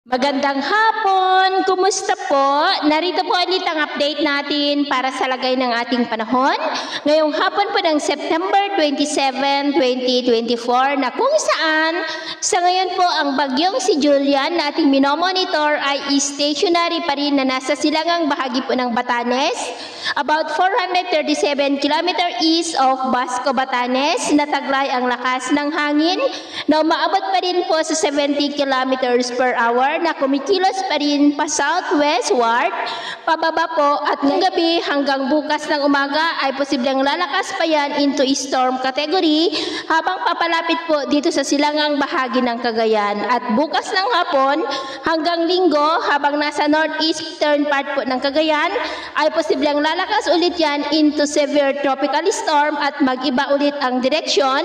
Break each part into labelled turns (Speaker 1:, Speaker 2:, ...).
Speaker 1: Magandang hapon! Kumusta po? Narito po ulit ang update natin para sa lagay ng ating panahon. Ngayong hapon po ng September 27, 2024 na kung saan sa ngayon po ang bagyong si Julian na ating minomonitor ay stationary pa rin na nasa silangang bahagi po ng Batanes. About 437 km east of Basco, Batanes, nataglay ang lakas ng hangin na umaabot pa rin po sa 70 km per hour na kumikilos pa rin pa southwestward, pababa po at ng gabi hanggang bukas ng umaga ay posibleng lalakas pa yan into storm category habang papalapit po dito sa silangang bahagi ng Cagayan. At bukas ng hapon hanggang linggo habang nasa northeastern part po ng Cagayan ay posibleng lalakas ulit yan into severe tropical storm at mag-iba ulit ang direksyon.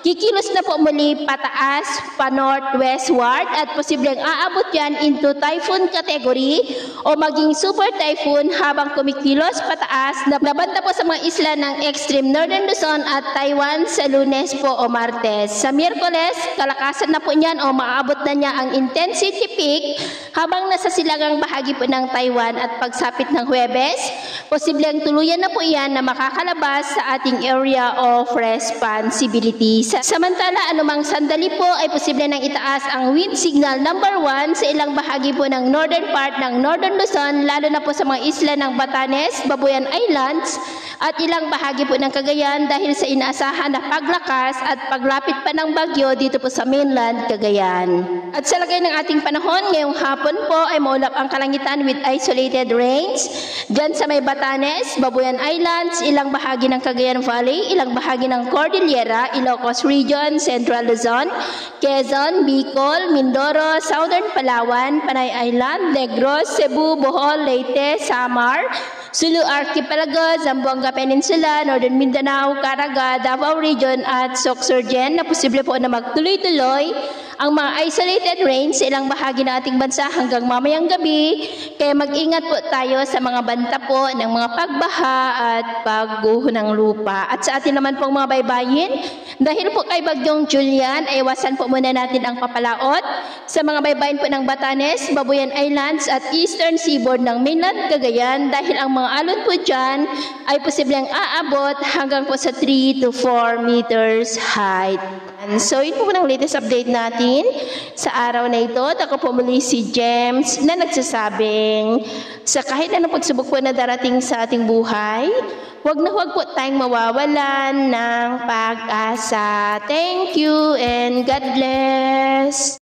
Speaker 1: Kikilos na po muli pataas pa northwestward at posibleng aabot yan into typhoon category o maging super typhoon habang kumikilos pataas na nabanta po sa mga isla ng extreme northern Luzon at Taiwan sa Lunes po o Martes. Sa Miyerkules, kalakasan na po niyan o maaabot na niya ang intensity peak habang nasa silangang bahagi po ng Taiwan at pagsapit ng Huwebes, posibleng tuluyan na po yan na makakalabas sa ating area of responsibility. Samantala, anumang sandali po ay posible nang itaas ang wind signal number 1 sa ilang bahagi po ng northern part ng Northern Luzon, lalo na po sa mga isla ng Batanes, Babuyan Islands at ilang bahagi po ng Cagayan dahil sa inaasahan na paglakas at paglapit pa ng bagyo dito po sa mainland Cagayan. At sa lagay ng ating panahon, ngayong hapon po ay maulap ang kalangitan with isolated rains dyan sa may Batanes, Babuyan Islands, ilang bahagi ng Cagayan Valley, ilang bahagi ng Cordillera, Ilocos Region, Central Luzon, Quezon, Bicol, Mindoro, Southern Palawan, Panay Island, Negros, Cebu, Bohol, Leyte, Samar, Sulu Archipelago, Zamboanga Peninsula, Northern Mindanao, Caraga, Davao Region at Sorsogon na posible po na magtuloy-tuloy ang mga isolated rains sa ilang bahagi ng ating bansa hanggang mamayang gabi. Kaya mag-ingat po tayo sa mga banta po ng mga pagbaha at pagguho ng lupa. At sa atin naman pong mga baybayin, dahil po kay Bagyong Julian, ay iwasan po muna natin ang papalaot sa mga baybayin po ng Batanes, Babuyan Islands at Eastern Seaboard ng mainland Cagayan dahil ang mga alon po dyan ay posibleng aabot hanggang po sa 3 to 4 meters height. And so, yun po ang latest update natin sa araw na ito. At ako po muli si James na nagsasabing sa kahit anong pagsubok po na darating sa ating buhay, huwag na huwag po tayong mawawalan ng pag-asa. Thank you and God bless.